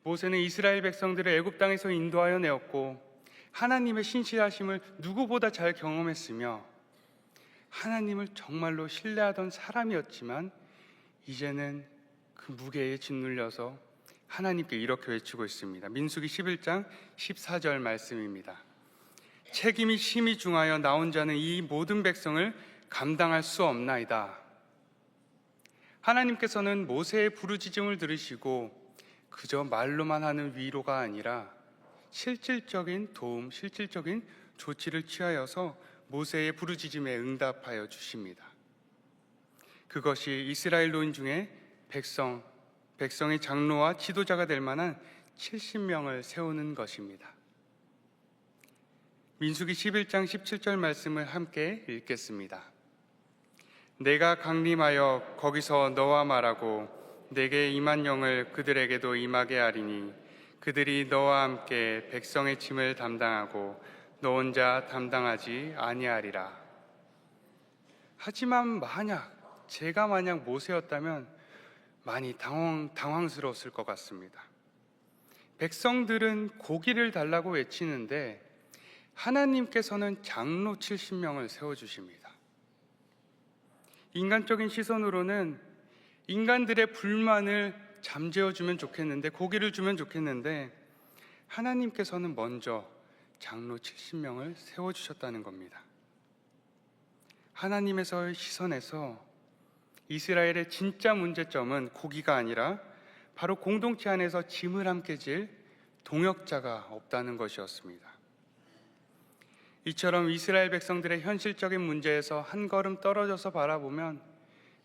모세는 이스라엘 백성들을 애굽 땅에서 인도하여 내었고 하나님의 신실하심을 누구보다 잘 경험했으며 하나님을 정말로 신뢰하던 사람이었지만 이제는 그 무게에 짓눌려서 하나님께 이렇게 외치고 있습니다. 민수기 11장 14절 말씀입니다. 책임이 심히 중하여 나 혼자는 이 모든 백성을 감당할 수 없나이다. 하나님께서는 모세의 부르짖음을 들으시고 그저 말로만 하는 위로가 아니라 실질적인 도움, 실질적인 조치를 취하여서 모세의 부르짖음에 응답하여 주십니다. 그것이 이스라엘 노인 중에 백성의 장로와 지도자가 될 만한 70명을 세우는 것입니다. 민수기 11장 17절 말씀을 함께 읽겠습니다. 내가 강림하여 거기서 너와 말하고 내게 임한 영을 그들에게도 임하게 하리니 그들이 너와 함께 백성의 짐을 담당하고 너 혼자 담당하지 아니하리라. 하지만 제가 만약 모세였다면 많이 당황스러웠을 것 같습니다. 백성들은 고기를 달라고 외치는데 하나님께서는 장로 70명을 세워주십니다. 인간적인 시선으로는 인간들의 불만을 잠재워주면 좋겠는데, 고기를 주면 좋겠는데 하나님께서는 먼저 장로 70명을 세워주셨다는 겁니다. 하나님의 시선에서 이스라엘의 진짜 문제점은 고기가 아니라 바로 공동체 안에서 짐을 함께 질 동역자가 없다는 것이었습니다. 이처럼 이스라엘 백성들의 현실적인 문제에서 한 걸음 떨어져서 바라보면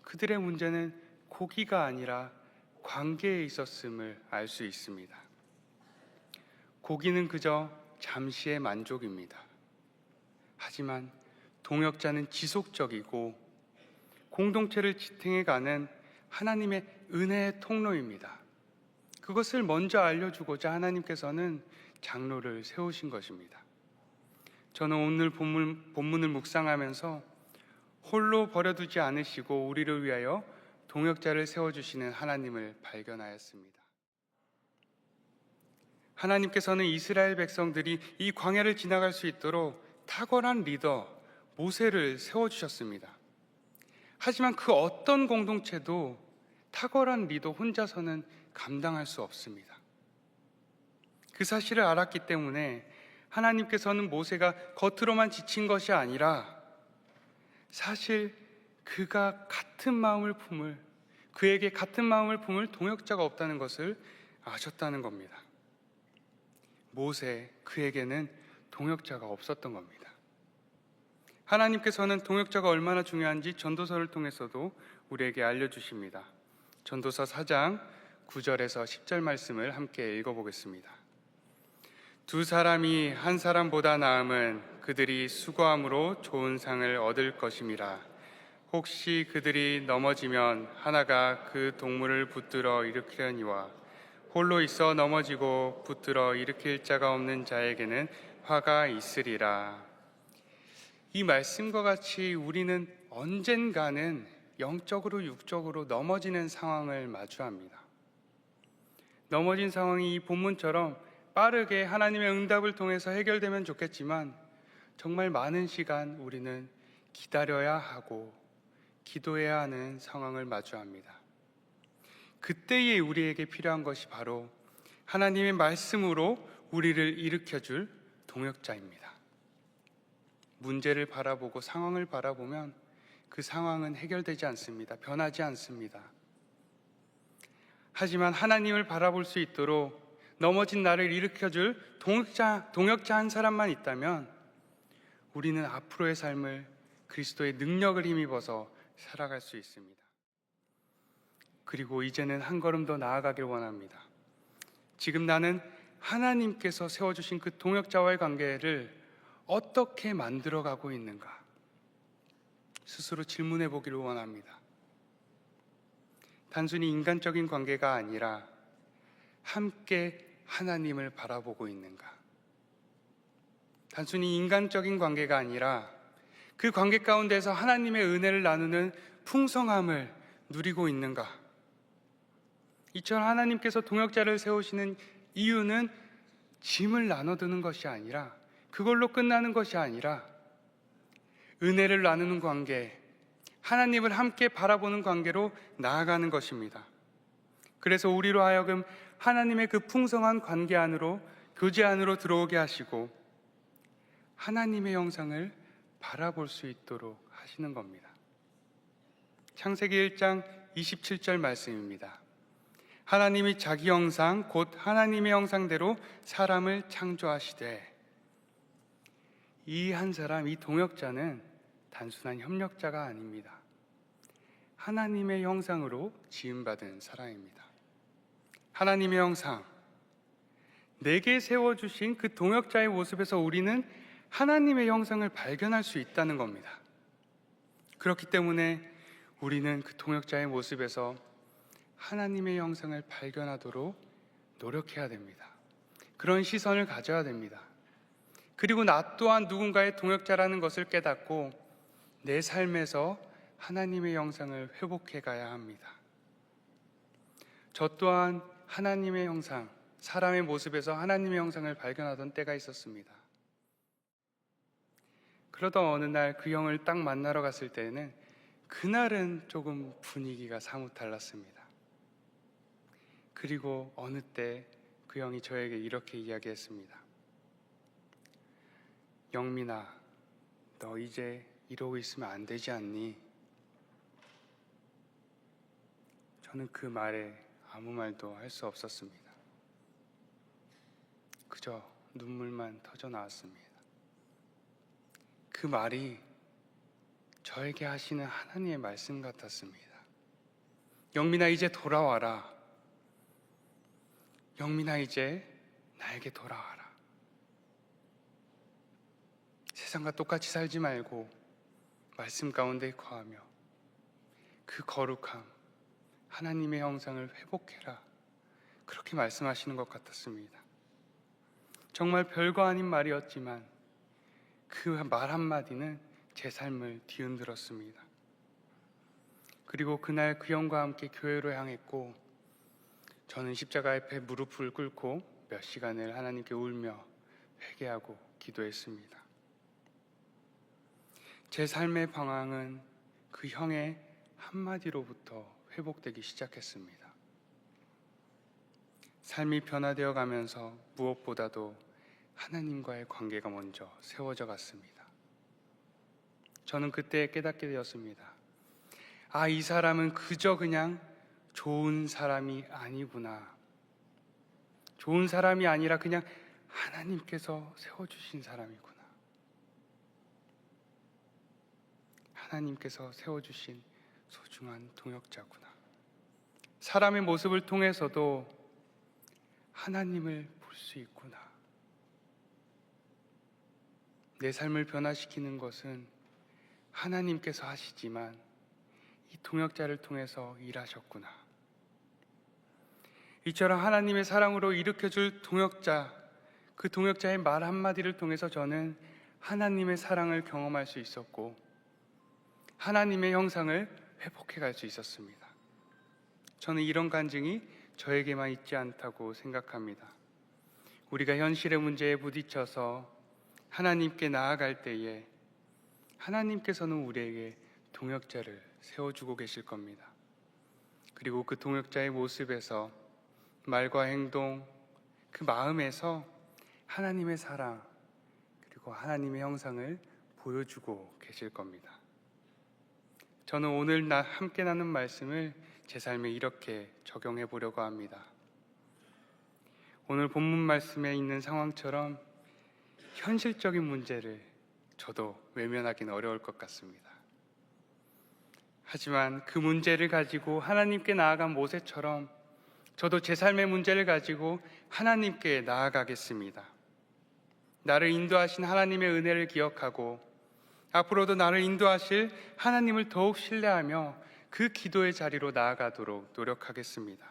그들의 문제는 고기가 아니라 관계에 있었음을 알 수 있습니다. 고기는 그저 잠시의 만족입니다. 하지만 동역자는 지속적이고 공동체를 지탱해가는 하나님의 은혜의 통로입니다. 그것을 먼저 알려주고자 하나님께서는 장로를 세우신 것입니다. 저는 오늘 본문을 묵상하면서 홀로 버려두지 않으시고 우리를 위하여 동역자를 세워주시는 하나님을 발견하였습니다. 하나님께서는 이스라엘 백성들이 이 광야를 지나갈 수 있도록 탁월한 리더 모세를 세워주셨습니다. 하지만 그 어떤 공동체도 탁월한 리더 혼자서는 감당할 수 없습니다. 그 사실을 알았기 때문에 하나님께서는 모세가 겉으로만 지친 것이 아니라 사실 그에게 같은 마음을 품을 동역자가 없다는 것을 아셨다는 겁니다. 그에게는 동역자가 없었던 겁니다. 하나님께서는 동역자가 얼마나 중요한지 전도서를 통해서도 우리에게 알려주십니다. 전도서 4장 9절에서 10절 말씀을 함께 읽어보겠습니다. 두 사람이 한 사람보다 나음은 그들이 수고함으로 좋은 상을 얻을 것임이라. 혹시 그들이 넘어지면 하나가 그 동물을 붙들어 일으키려니와 홀로 있어 넘어지고 붙들어 일으킬 자가 없는 자에게는 화가 있으리라. 이 말씀과 같이 우리는 언젠가는 영적으로 육적으로 넘어지는 상황을 마주합니다. 넘어진 상황이 이 본문처럼 빠르게 하나님의 응답을 통해서 해결되면 좋겠지만 정말 많은 시간 우리는 기다려야 하고 기도해야 하는 상황을 마주합니다. 그때에 우리에게 필요한 것이 바로 하나님의 말씀으로 우리를 일으켜줄 동역자입니다. 문제를 바라보고 상황을 바라보면 그 상황은 해결되지 않습니다. 변하지 않습니다. 하지만 하나님을 바라볼 수 있도록 넘어진 나를 일으켜줄 동역자 한 사람만 있다면 우리는 앞으로의 삶을 그리스도의 능력을 힘입어서 살아갈 수 있습니다. 그리고 이제는 한 걸음 더 나아가길 원합니다. 지금 나는 하나님께서 세워주신 그 동역자와의 관계를 어떻게 만들어가고 있는가 스스로 질문해 보기를 원합니다. 단순히 인간적인 관계가 아니라 함께 하나님을 바라보고 있는가? 단순히 인간적인 관계가 아니라 그 관계 가운데서 하나님의 은혜를 나누는 풍성함을 누리고 있는가? 이처럼 하나님께서 동역자를 세우시는 이유는 짐을 나눠드는 것이 아니라, 그걸로 끝나는 것이 아니라 은혜를 나누는 관계, 하나님을 함께 바라보는 관계로 나아가는 것입니다. 그래서 우리로 하여금 하나님의 그 풍성한 관계 안으로, 교제 안으로 들어오게 하시고 하나님의 형상을 바라볼 수 있도록 하시는 겁니다. 창세기 1장 27절 말씀입니다. 하나님이 자기 형상 곧 하나님의 형상대로 사람을 창조하시되, 이 한 사람, 이 동역자는 단순한 협력자가 아닙니다. 하나님의 형상으로 지음받은 사람입니다. 하나님의 형상, 내게 세워주신 그 동역자의 모습에서 우리는 하나님의 형상을 발견할 수 있다는 겁니다. 그렇기 때문에 우리는 그 동역자의 모습에서 하나님의 형상을 발견하도록 노력해야 됩니다. 그런 시선을 가져야 됩니다. 그리고 나 또한 누군가의 동역자라는 것을 깨닫고 내 삶에서 하나님의 형상을 회복해 가야 합니다. 저 또한 하나님의 형상, 사람의 모습에서 하나님의 형상을 발견하던 때가 있었습니다. 그러던 어느 날 그 형을 딱 만나러 갔을 때는 그날은 조금 분위기가 사뭇 달랐습니다. 그리고 어느 때 그 형이 저에게 이렇게 이야기했습니다. 영민아, 너 이제 이러고 있으면 안 되지 않니? 저는 그 말에 아무 말도 할 수 없었습니다. 그저 눈물만 터져 나왔습니다. 그 말이 저에게 하시는 하나님의 말씀 같았습니다. 영민아, 이제 돌아와라. 영민아, 이제 나에게 돌아와라. 세상과 똑같이 살지 말고 말씀 가운데 거하며 그 거룩함, 하나님의 형상을 회복해라. 그렇게 말씀하시는 것 같았습니다. 정말 별거 아닌 말이었지만 그 말 한마디는 제 삶을 뒤흔들었습니다. 그리고 그날 그 형과 함께 교회로 향했고, 저는 십자가 앞에 무릎을 꿇고 몇 시간을 하나님께 울며 회개하고 기도했습니다. 제 삶의 방황은 그 형의 한마디로부터 회복되기 시작했습니다. 삶이 변화되어 가면서 무엇보다도 하나님과의 관계가 먼저 세워져 갔습니다. 저는 그때 깨닫게 되었습니다. 아, 이 사람은 그저 그냥 좋은 사람이 아니구나. 좋은 사람이 아니라 그냥 하나님께서 세워주신 사람이구나. 하나님께서 세워주신 소중한 동역자구나. 사람의 모습을 통해서도 하나님을 볼 수 있구나. 내 삶을 변화시키는 것은 하나님께서 하시지만 이 동역자를 통해서 일하셨구나. 이처럼 하나님의 사랑으로 일으켜줄 동역자, 그 동역자의 말 한마디를 통해서 저는 하나님의 사랑을 경험할 수 있었고 하나님의 형상을 회복해 갈 수 있었습니다. 저는 이런 간증이 저에게만 있지 않다고 생각합니다. 우리가 현실의 문제에 부딪혀서 하나님께 나아갈 때에 하나님께서는 우리에게 동역자를 세워주고 계실 겁니다. 그리고 그 동역자의 모습에서, 말과 행동, 그 마음에서 하나님의 사랑 그리고 하나님의 형상을 보여주고 계실 겁니다. 저는 오늘 함께 나눈 말씀을 제 삶에 이렇게 적용해 보려고 합니다. 오늘 본문 말씀에 있는 상황처럼 현실적인 문제를 저도 외면하기는 어려울 것 같습니다. 하지만 그 문제를 가지고 하나님께 나아간 모세처럼 저도 제 삶의 문제를 가지고 하나님께 나아가겠습니다. 나를 인도하신 하나님의 은혜를 기억하고 앞으로도 나를 인도하실 하나님을 더욱 신뢰하며 그 기도의 자리로 나아가도록 노력하겠습니다.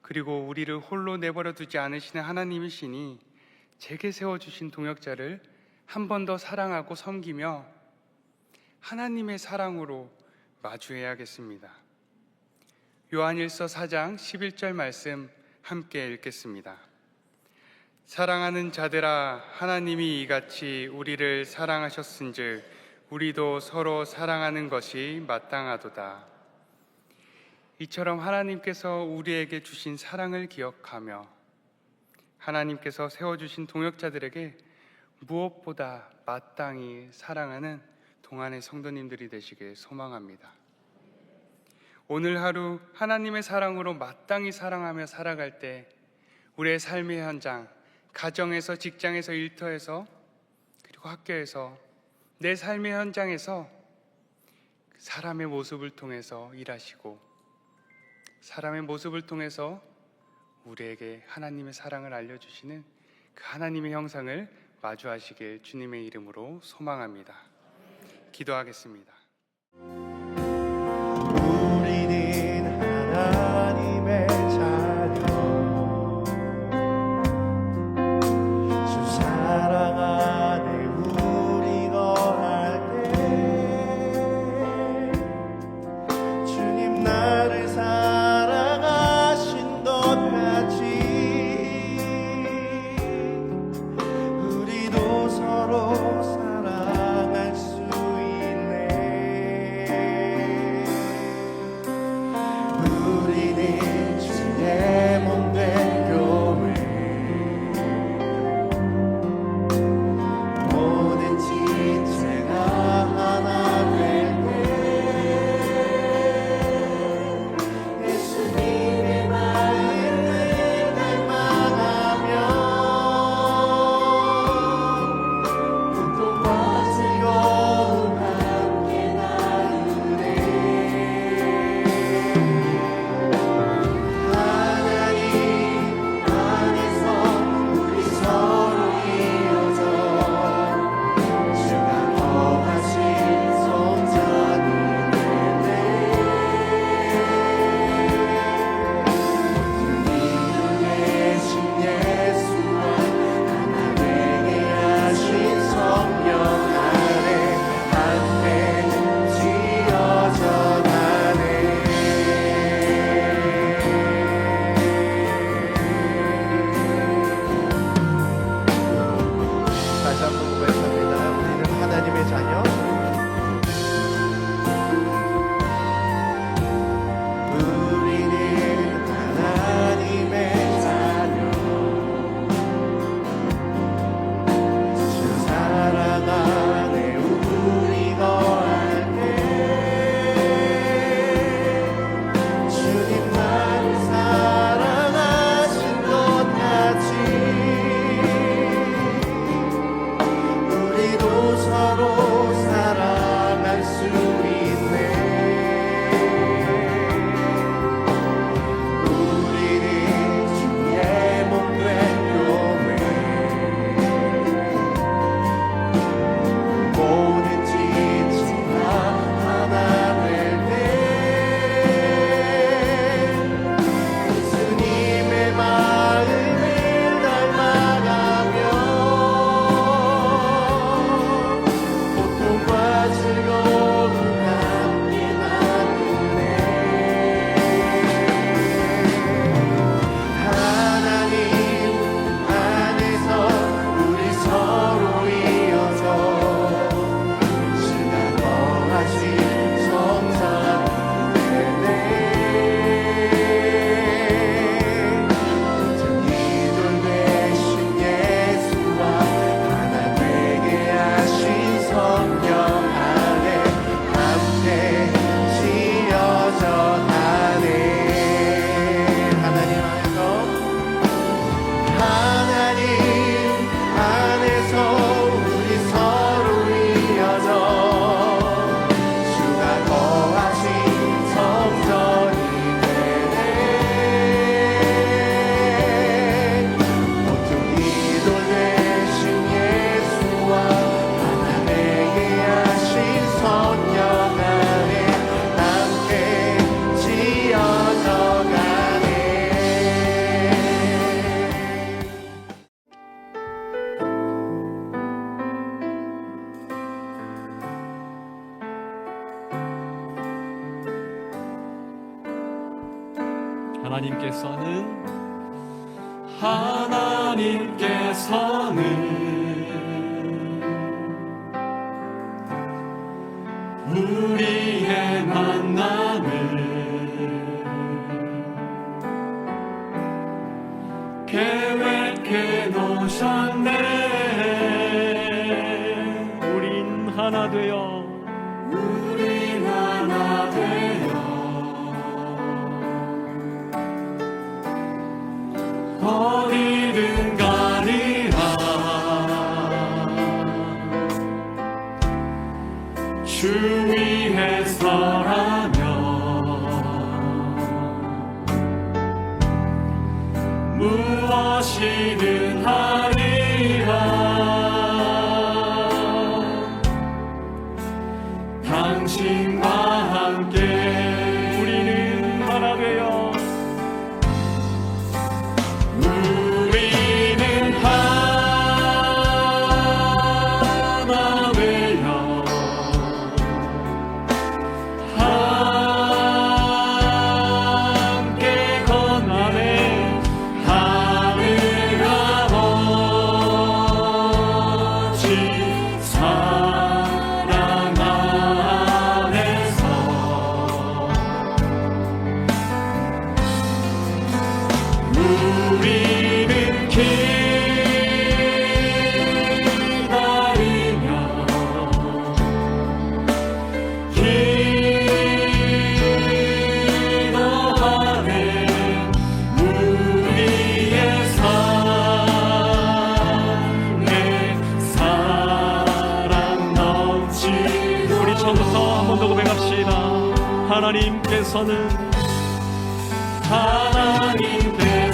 그리고 우리를 홀로 내버려 두지 않으시는 하나님이시니 제게 세워주신 동역자를 한 번 더 사랑하고 섬기며 하나님의 사랑으로 마주해야겠습니다. 요한일서 4장 11절 말씀 함께 읽겠습니다. 사랑하는 자들아, 하나님이 이같이 우리를 사랑하셨은즉 우리도 서로 사랑하는 것이 마땅하도다. 이처럼 하나님께서 우리에게 주신 사랑을 기억하며 하나님께서 세워주신 동역자들에게 무엇보다 마땅히 사랑하는 동안의 성도님들이 되시길 소망합니다. 오늘 하루 하나님의 사랑으로 마땅히 사랑하며 살아갈 때 우리의 삶의 현장, 가정에서, 직장에서, 일터에서, 그리고 학교에서, 내 삶의 현장에서 사람의 모습을 통해서 일하시고 사람의 모습을 통해서 우리에게 하나님의 사랑을 알려주시는 그 하나님의 형상을 마주하시길 주님의 이름으로 소망합니다. 기도하겠습니다. 우리는 하나님의 자녀, 주 사랑 안에 우리 거할 때 주님 나를 사랑하신 것 같이 우리도 서로 사랑할 수 있네. 하나님께서는 우리의 만남을 계획해 놓으셨네. 우린 하나 되어 우린 하나 되어 어디든 가리라. 주 위에 서라면 무엇이든 하리라. 당신과 함께 우리는 하나 되어 우리는 하나 되어 함께 건너네. 하늘 아버지 사랑 안에서 우리는 기다리며 기도하네. 우리의 삶에 사랑 넘치. 우리 처음부터 한 번 더 고백합시다. 하나님께서는 하나님께